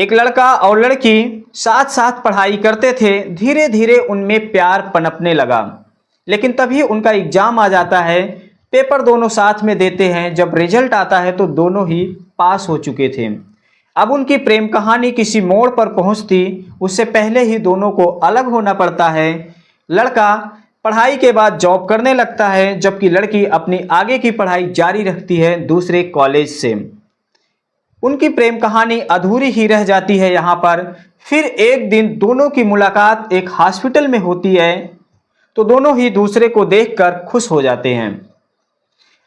एक लड़का और लड़की साथ साथ पढ़ाई करते थे। धीरे धीरे उनमें प्यार पनपने लगा, लेकिन तभी उनका एग्जाम आ जाता है। पेपर दोनों साथ में देते हैं। जब रिजल्ट आता है तो दोनों ही पास हो चुके थे। अब उनकी प्रेम कहानी किसी मोड़ पर पहुंचती, उससे पहले ही दोनों को अलग होना पड़ता है। लड़का पढ़ाई के बाद जॉब करने लगता है, जबकि लड़की अपनी आगे की पढ़ाई जारी रखती है दूसरे कॉलेज से। उनकी प्रेम कहानी अधूरी ही रह जाती है यहाँ पर। फिर एक दिन दोनों की मुलाकात एक हॉस्पिटल में होती है, तो दोनों ही दूसरे को देखकर खुश हो जाते हैं।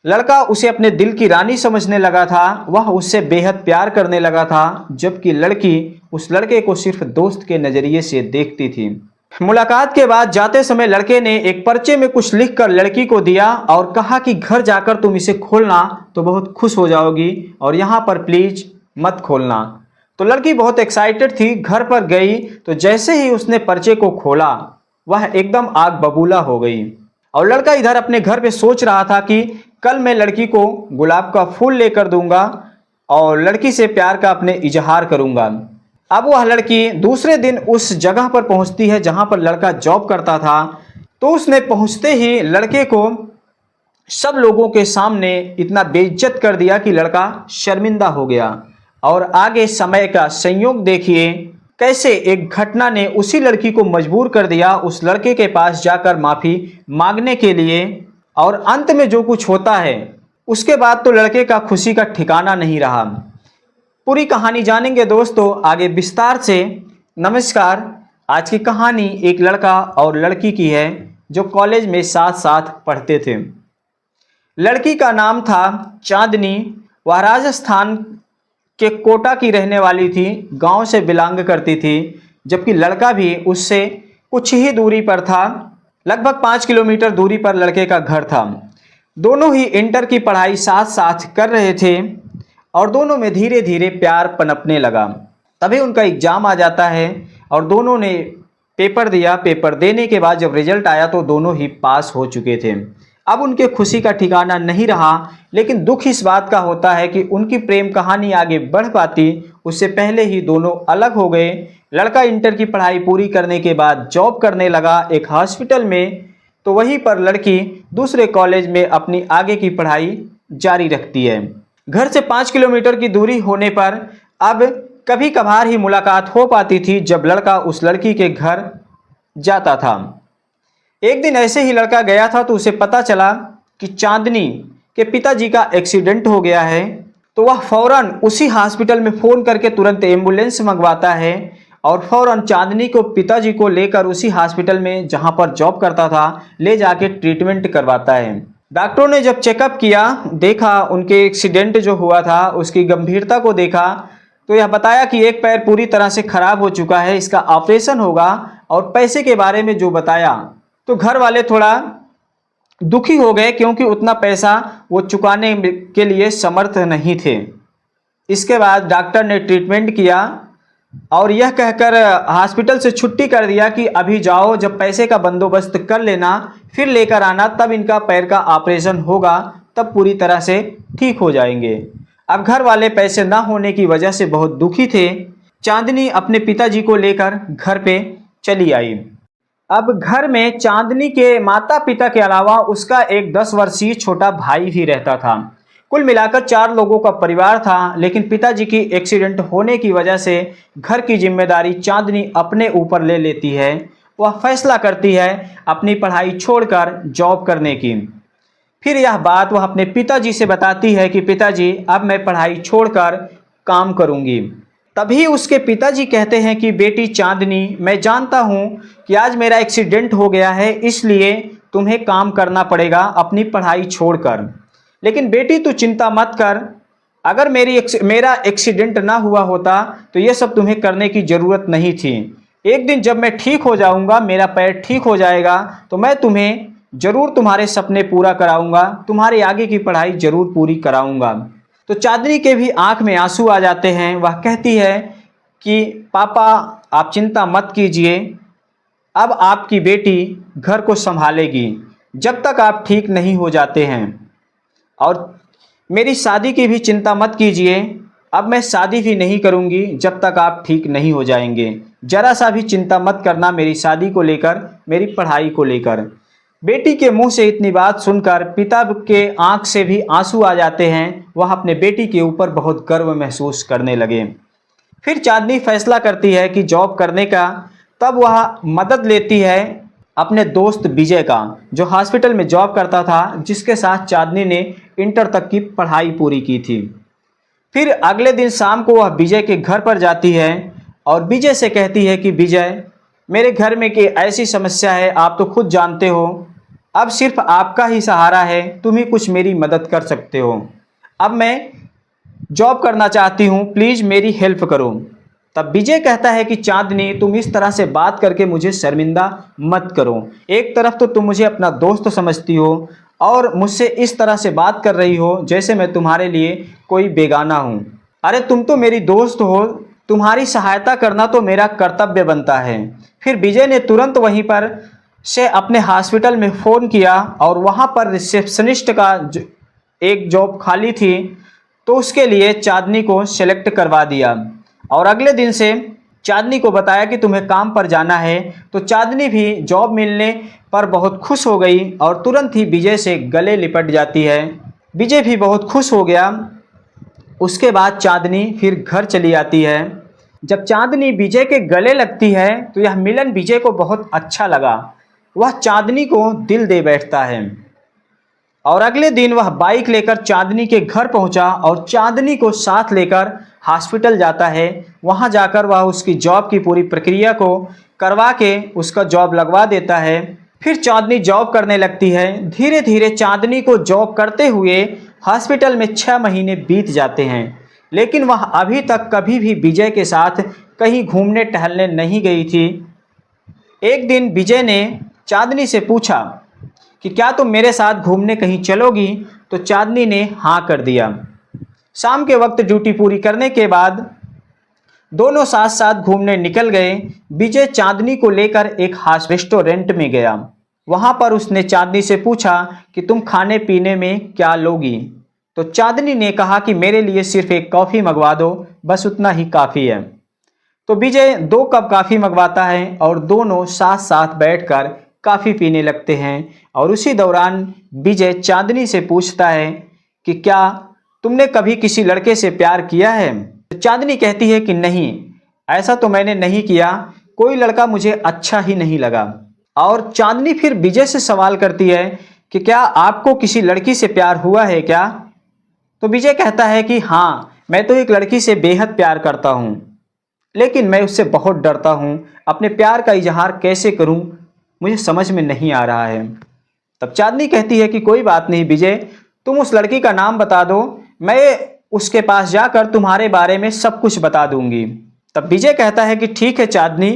लड़का उसे अपने दिल की रानी समझने लगा था, वह उससे बेहद प्यार करने लगा था, जबकि लड़की उस लड़के को सिर्फ दोस्त के नजरिए से देखती थी। मुलाकात के बाद जाते समय लड़के ने एक पर्चे में कुछ लिखकर लड़की को दिया और कहा कि घर जाकर तुम इसे खोलना तो बहुत खुश हो जाओगी, और यहाँ पर प्लीज मत खोलना। तो लड़की बहुत एक्साइटेड थी, घर पर गई तो जैसे ही उसने पर्चे को खोला वह एकदम आग बबूला हो गई। और लड़का इधर अपने घर पे सोच रहा था कि कल मैं लड़की को गुलाब का फूल लेकर दूंगा और लड़की से प्यार का अपने इजहार करूंगा। अब वह लड़की दूसरे दिन उस जगह पर पहुंचती है जहां पर लड़का जॉब करता था। तो उसने पहुंचते ही लड़के को सब लोगों के सामने इतना बेइज्जत कर दिया कि लड़का शर्मिंदा हो गया। और आगे समय का संयोग देखिए, कैसे एक घटना ने उसी लड़की को मजबूर कर दिया उस लड़के के पास जाकर माफ़ी मांगने के लिए। और अंत में जो कुछ होता है उसके बाद तो लड़के का खुशी का ठिकाना नहीं रहा। पूरी कहानी जानेंगे दोस्तों आगे विस्तार से। नमस्कार, आज की कहानी एक लड़का और लड़की की है जो कॉलेज में साथ साथ पढ़ते थे। लड़की का नाम था चांदनी। वह राजस्थान के कोटा की रहने वाली थी, गांव से बिलोंग करती थी, जबकि लड़का भी उससे कुछ ही दूरी पर था। लगभग 5 किलोमीटर दूरी पर लड़के का घर था। दोनों ही इंटर की पढ़ाई साथ साथ कर रहे थे और दोनों में धीरे धीरे प्यार पनपने लगा। तभी उनका एग्जाम आ जाता है और दोनों ने पेपर दिया। पेपर देने के बाद जब रिजल्ट आया तो दोनों ही पास हो चुके थे। अब उनके खुशी का ठिकाना नहीं रहा, लेकिन दुख इस बात का होता है कि उनकी प्रेम कहानी आगे बढ़ पाती उससे पहले ही दोनों अलग हो गए। लड़का इंटर की पढ़ाई पूरी करने के बाद जॉब करने लगा एक हॉस्पिटल में, तो वहीं पर लड़की दूसरे कॉलेज में अपनी आगे की पढ़ाई जारी रखती है। घर से 5 किलोमीटर की दूरी होने पर अब कभी कभार ही मुलाकात हो पाती थी जब लड़का उस लड़की के घर जाता था। एक दिन ऐसे ही लड़का गया था तो उसे पता चला कि चांदनी के पिताजी का एक्सीडेंट हो गया है। तो वह फौरन उसी हॉस्पिटल में फ़ोन करके तुरंत एम्बुलेंस मंगवाता है और फौरन चांदनी को पिताजी को लेकर उसी हॉस्पिटल में जहां पर जॉब करता था ले जाके ट्रीटमेंट करवाता है। डॉक्टरों ने जब चेकअप किया, देखा उनके एक्सीडेंट जो हुआ था उसकी गंभीरता को देखा, तो यह बताया कि एक पैर पूरी तरह से खराब हो चुका है, इसका ऑपरेशन होगा। और पैसे के बारे में जो बताया तो घर वाले थोड़ा दुखी हो गए, क्योंकि उतना पैसा वो चुकाने के लिए समर्थ नहीं थे। इसके बाद डॉक्टर ने ट्रीटमेंट किया और यह कहकर हॉस्पिटल से छुट्टी कर दिया कि अभी जाओ, जब पैसे का बंदोबस्त कर लेना फिर लेकर आना, तब इनका पैर का ऑपरेशन होगा, तब पूरी तरह से ठीक हो जाएंगे। अब घर वाले पैसे ना होने की वजह से बहुत दुखी थे। चांदनी अपने पिताजी को लेकर घर पे चली आई। अब घर में चांदनी के माता पिता के अलावा उसका एक 10 वर्षीय छोटा भाई भी रहता था। कुल मिलाकर 4 लोगों का परिवार था, लेकिन पिताजी की एक्सीडेंट होने की वजह से घर की जिम्मेदारी चांदनी अपने ऊपर ले लेती है। वह फैसला करती है अपनी पढ़ाई छोड़कर जॉब करने की। फिर यह बात वह अपने पिताजी से बताती है कि पिताजी अब मैं पढ़ाई छोड़कर काम करूंगी। तभी उसके पिताजी कहते हैं कि बेटी चांदनी, मैं जानता हूं कि आज मेरा एक्सीडेंट हो गया है, इसलिए तुम्हें काम करना पड़ेगा अपनी पढ़ाई छोड़कर। लेकिन बेटी तू चिंता मत कर, अगर मेरा एक्सीडेंट ना हुआ होता तो ये सब तुम्हें करने की ज़रूरत नहीं थी। एक दिन जब मैं ठीक हो जाऊंगा, मेरा पैर ठीक हो जाएगा, तो मैं तुम्हें ज़रूर तुम्हारे सपने पूरा कराऊंगा, तुम्हारे आगे की पढ़ाई ज़रूर पूरी कराऊंगा। तो चांदनी के भी आंख में आंसू आ जाते हैं। वह कहती है कि पापा आप चिंता मत कीजिए, अब आपकी बेटी घर को संभालेगी जब तक आप ठीक नहीं हो जाते हैं, और मेरी शादी की भी चिंता मत कीजिए, अब मैं शादी भी नहीं करूंगी जब तक आप ठीक नहीं हो जाएंगे। जरा सा भी चिंता मत करना मेरी शादी को लेकर, मेरी पढ़ाई को लेकर। बेटी के मुंह से इतनी बात सुनकर पिता के आंख से भी आंसू आ जाते हैं। वह अपने बेटी के ऊपर बहुत गर्व महसूस करने लगे। फिर चांदनी फैसला करती है कि जॉब करने का। तब वह मदद लेती है अपने दोस्त विजय का, जो हॉस्पिटल में जॉब करता था, जिसके साथ चांदनी ने इंटर तक की पढ़ाई पूरी की थी। फिर अगले दिन शाम को वह विजय के घर पर जाती है और विजय से कहती है कि विजय, मेरे घर में की ऐसी समस्या है, आप तो खुद जानते हो। अब सिर्फ आपका ही सहारा है, तुम ही कुछ मेरी मदद कर सकते हो। अब मैं जॉब करना चाहती हूँ, प्लीज़ मेरी हेल्प करो। तब विजय कहता है कि चांदनी, तुम इस तरह से बात करके मुझे शर्मिंदा मत करो। एक तरफ तो तुम मुझे अपना दोस्त समझती हो और मुझसे इस तरह से बात कर रही हो जैसे मैं तुम्हारे लिए कोई बेगाना हूँ। अरे तुम तो मेरी दोस्त हो, तुम्हारी सहायता करना तो मेरा कर्तव्य बनता है। फिर विजय ने तुरंत वहीं पर से अपने हॉस्पिटल में फ़ोन किया और वहाँ पर रिसेप्शनिस्ट का एक जॉब खाली थी, तो उसके लिए चांदनी को सेलेक्ट करवा दिया। और अगले दिन से चांदनी को बताया कि तुम्हें काम पर जाना है। तो चांदनी भी जॉब मिलने पर बहुत खुश हो गई और तुरंत ही विजय से गले लिपट जाती है। विजय भी बहुत खुश हो गया। उसके बाद चांदनी फिर घर चली आती है। जब चांदनी विजय के गले लगती है तो यह मिलन विजय को बहुत अच्छा लगा। वह चांदनी को दिल दे बैठता है और अगले दिन वह बाइक लेकर चांदनी के घर पहुंचा और चांदनी को साथ लेकर हॉस्पिटल जाता है। वहां जाकर वह उसकी जॉब की पूरी प्रक्रिया को करवा के उसका जॉब लगवा देता है। फिर चांदनी जॉब करने लगती है। धीरे धीरे चांदनी को जॉब करते हुए हॉस्पिटल में 6 महीने बीत जाते हैं, लेकिन वह अभी तक कभी भी विजय के साथ कहीं घूमने टहलने नहीं गई थी। एक दिन विजय ने चांदनी से पूछा कि क्या तुम मेरे साथ घूमने कहीं चलोगी? तो चांदनी ने हाँ कर दिया। शाम के वक्त ड्यूटी पूरी करने के बाद दोनों साथ साथ घूमने निकल गए। विजय चांदनी को लेकर एक रेस्टोरेंट में गया। वहां पर उसने चांदनी से पूछा कि तुम खाने पीने में क्या लोगी? तो चांदनी ने कहा कि मेरे लिए सिर्फ एक कॉफ़ी मंगवा दो, बस उतना ही काफ़ी है। तो विजय 2 कप कॉफ़ी मंगवाता है और दोनों साथ साथ बैठकर कॉफ़ी पीने लगते हैं। और उसी दौरान विजय चांदनी से पूछता है कि क्या तुमने कभी किसी लड़के से प्यार किया है? तो चांदनी कहती है कि नहीं, ऐसा तो मैंने नहीं किया, कोई लड़का मुझे अच्छा ही नहीं लगा। और चांदनी फिर विजय से सवाल करती है कि क्या आपको किसी लड़की से प्यार हुआ है क्या? तो विजय कहता है कि हाँ, मैं तो एक लड़की से बेहद प्यार करता हूँ, लेकिन मैं उससे बहुत डरता हूँ। अपने प्यार का इजहार कैसे करूँ, मुझे समझ में नहीं आ रहा है। तब चांदनी कहती है कि कोई बात नहीं विजय, तुम उस लड़की का नाम बता दो, मैं उसके पास जाकर तुम्हारे बारे में सब कुछ बता दूंगी। तब विजय कहता है कि ठीक है चांदनी,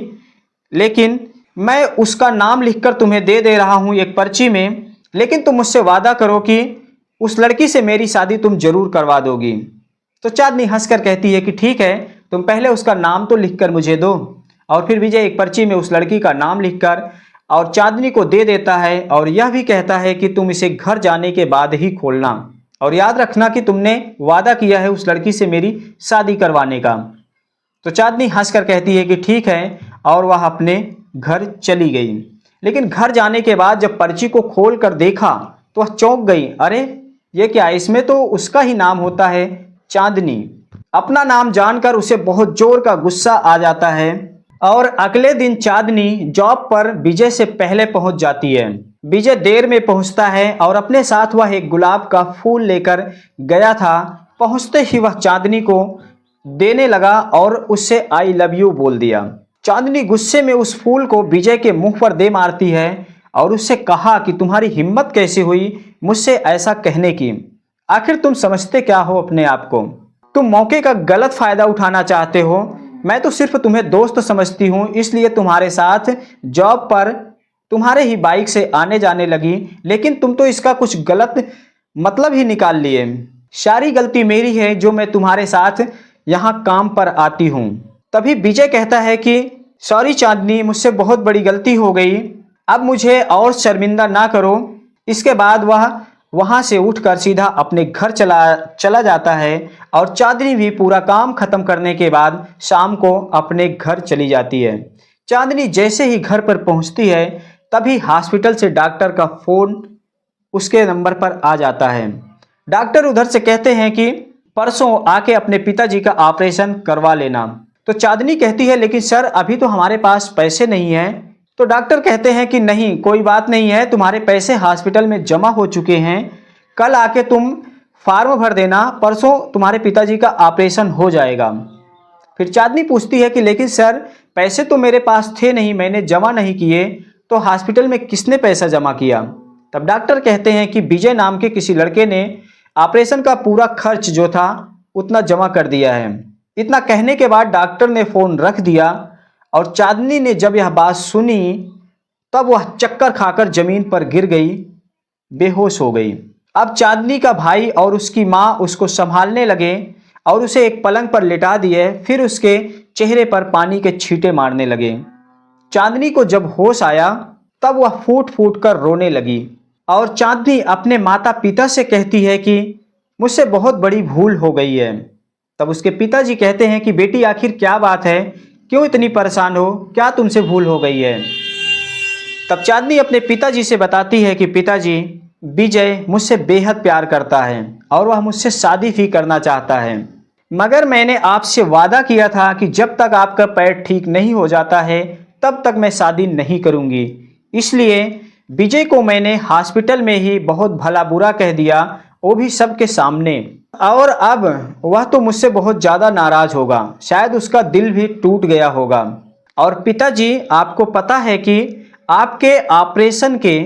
लेकिन मैं उसका नाम लिखकर तुम्हें दे रहा हूँ एक पर्ची में, लेकिन तुम मुझसे वादा करो कि उस लड़की से मेरी शादी तुम जरूर करवा दोगी। तो चांदनी हंसकर कहती है कि ठीक है, तुम पहले उसका नाम तो लिखकर मुझे दो। और फिर विजय एक पर्ची में उस लड़की का नाम लिखकर और चांदनी को दे देता है और यह भी कहता है कि तुम इसे घर जाने के बाद ही खोलना, और याद रखना कि तुमने वादा किया है उस लड़की से मेरी शादी करवाने का। तो चांदनी हंसकर कहती है कि ठीक है, और वह अपने घर चली गई। लेकिन घर जाने के बाद जब पर्ची को खोल कर देखा तो वह चौंक गई। अरे ये क्या, इसमें तो उसका ही नाम होता है, चांदनी। अपना नाम जानकर उसे बहुत जोर का गुस्सा आ जाता है और अगले दिन चांदनी जॉब पर विजय से पहले पहुंच जाती है। विजय देर में पहुंचता है और अपने साथ वह एक गुलाब का फूल लेकर गया था। पहुंचते ही वह चांदनी को देने लगा और उससे आई लव यू बोल दिया। चांदनी गुस्से में उस फूल को विजय के मुंह पर दे मारती है और उससे कहा कि तुम्हारी हिम्मत कैसे हुई मुझसे ऐसा कहने की? आखिर तुम समझते क्या हो अपने आप को? तुम मौके का गलत फायदा उठाना चाहते हो। मैं तो सिर्फ तुम्हें दोस्त समझती हूँ, इसलिए तुम्हारे साथ जॉब पर तुम्हारे ही बाइक से आने जाने लगी, लेकिन तुम तो इसका कुछ गलत मतलब ही निकाल लिए। सारी गलती मेरी है जो मैं तुम्हारे साथ यहाँ काम पर आती हूँ। तभी विजय कहता है कि सॉरी चांदनी, मुझसे बहुत बड़ी गलती हो गई, अब मुझे और शर्मिंदा ना करो। इसके बाद वह वहां से उठकर सीधा अपने घर चला जाता है और चांदनी भी पूरा काम खत्म करने के बाद शाम को अपने घर चली जाती है। चांदनी जैसे ही घर पर पहुंचती है तभी हॉस्पिटल से डॉक्टर का फोन उसके नंबर पर आ जाता है। डॉक्टर उधर से कहते हैं कि परसों आके अपने पिताजी का ऑपरेशन करवा लेना। तो चांदनी कहती है लेकिन सर अभी तो हमारे पास पैसे नहीं हैं। तो डॉक्टर कहते हैं कि नहीं कोई बात नहीं है, तुम्हारे पैसे हॉस्पिटल में जमा हो चुके हैं, कल आके तुम फॉर्म भर देना, परसों तुम्हारे पिताजी का ऑपरेशन हो जाएगा। फिर चांदनी पूछती है कि लेकिन सर पैसे तो मेरे पास थे नहीं, मैंने जमा नहीं किए, तो हॉस्पिटल में किसने पैसा जमा किया? तब डॉक्टर कहते हैं कि विजय नाम के किसी लड़के ने ऑपरेशन का पूरा खर्च जो था उतना जमा कर दिया है। इतना कहने के बाद डॉक्टर ने फ़ोन रख दिया और चांदनी ने जब यह बात सुनी तब वह चक्कर खाकर जमीन पर गिर गई, बेहोश हो गई। अब चांदनी का भाई और उसकी माँ उसको संभालने लगे और उसे एक पलंग पर लिटा दिए, फिर उसके चेहरे पर पानी के छींटे मारने लगे। चांदनी को जब होश आया तब वह फूट फूट कर रोने लगी और चांदनी अपने माता पिता से कहती है कि मुझसे बहुत बड़ी भूल हो गई है। तब उसके पिताजी कहते हैं कि बेटी आखिर क्या बात है, क्यों इतनी परेशान हो, क्या तुमसे भूल हो गई है? तब चांदनी अपने पिताजी से बताती है कि पिताजी विजय मुझसे बेहद प्यार करता है और वह मुझसे शादी भी करना चाहता है, मगर मैंने आपसे वादा किया था कि जब तक आपका पैर ठीक नहीं हो जाता है तब तक मैं शादी नहीं करूंगी। इसलिए विजय को मैंने हॉस्पिटल में ही बहुत भला बुरा कह दिया, वो भी सबके सामने, और अब वह तो मुझसे बहुत ज़्यादा नाराज़ होगा, शायद उसका दिल भी टूट गया होगा। और पिताजी आपको पता है कि आपके ऑपरेशन के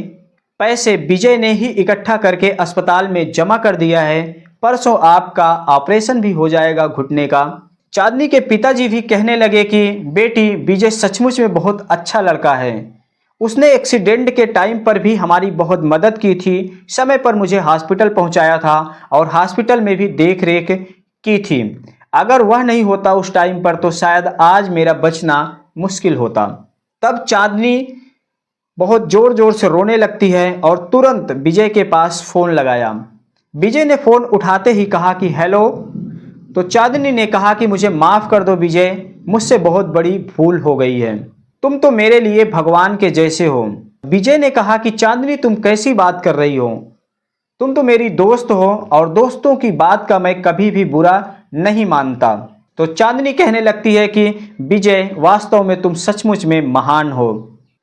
पैसे विजय ने ही इकट्ठा करके अस्पताल में जमा कर दिया है, परसों आपका ऑपरेशन भी हो जाएगा घुटने का। चांदनी के पिताजी भी कहने लगे कि बेटी विजय सचमुच में बहुत अच्छा लड़का है, उसने एक्सीडेंट के टाइम पर भी हमारी बहुत मदद की थी, समय पर मुझे हॉस्पिटल पहुंचाया था और हॉस्पिटल में भी देख रेख की थी। अगर वह नहीं होता उस टाइम पर तो शायद आज मेरा बचना मुश्किल होता। तब चांदनी बहुत ज़ोर ज़ोर से रोने लगती है और तुरंत विजय के पास फ़ोन लगाया। विजय ने फ़ोन उठाते ही कहा कि हेलो। तो चांदनी ने कहा कि मुझे माफ़ कर दो विजय, मुझसे बहुत बड़ी भूल हो गई है, तुम तो मेरे लिए भगवान के जैसे हो। विजय ने कहा कि चांदनी तुम कैसी बात कर रही हो, तुम तो मेरी दोस्त हो और दोस्तों की बात का मैं कभी भी बुरा नहीं मानता। तो चांदनी कहने लगती है कि विजय वास्तव में तुम सचमुच में महान हो,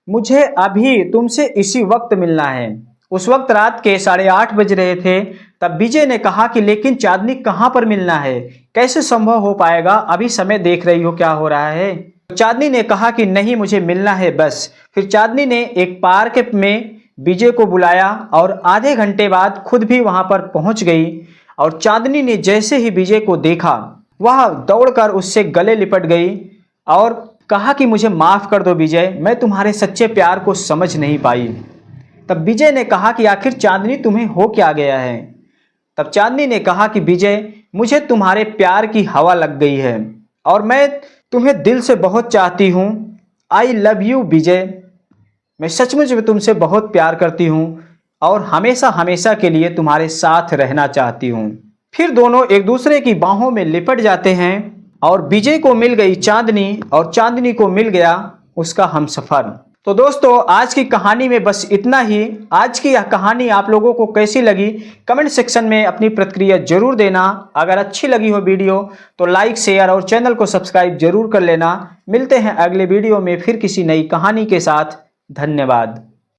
मुझे अभी तुमसे इसी वक्त मिलना है। उस वक्त रात के 8:30 बज रहे थे। तब विजय ने कहा कि लेकिन चांदनी कहाँ पर मिलना है, कैसे संभव हो पाएगा, अभी समय देख रही हो क्या हो रहा है। चांदनी ने कहा कि नहीं मुझे मिलना है बस। फिर चांदनी ने एक पार्क में विजय को बुलाया और आधे घंटे बाद खुद भी वहां पर पहुंच गई। और चांदनी ने जैसे ही विजय को देखा वह दौड़कर उससे गले लिपट गई और कहा कि मुझे माफ़ कर दो विजय, मैं तुम्हारे सच्चे प्यार को समझ नहीं पाई। तब विजय ने कहा कि आखिर चांदनी तुम्हें हो क्या गया है? तब चांदनी ने कहा कि विजय मुझे तुम्हारे प्यार की हवा लग गई है और मैं तुम्हें दिल से बहुत चाहती हूँ। आई लव यू विजय, मैं सचमुच में तुमसे बहुत प्यार करती हूँ और हमेशा हमेशा के लिए तुम्हारे साथ रहना चाहती हूँ। फिर दोनों एक दूसरे की बाहों में लिपट जाते हैं और विजय को मिल गई चांदनी और चांदनी को मिल गया उसका हमसफर। तो दोस्तों आज की कहानी में बस इतना ही। आज की यह कहानी आप लोगों को कैसी लगी कमेंट सेक्शन में अपनी प्रतिक्रिया जरूर देना। अगर अच्छी लगी हो वीडियो तो लाइक शेयर और चैनल को सब्सक्राइब जरूर कर लेना। मिलते हैं अगले वीडियो में फिर किसी नई कहानी के साथ। धन्यवाद।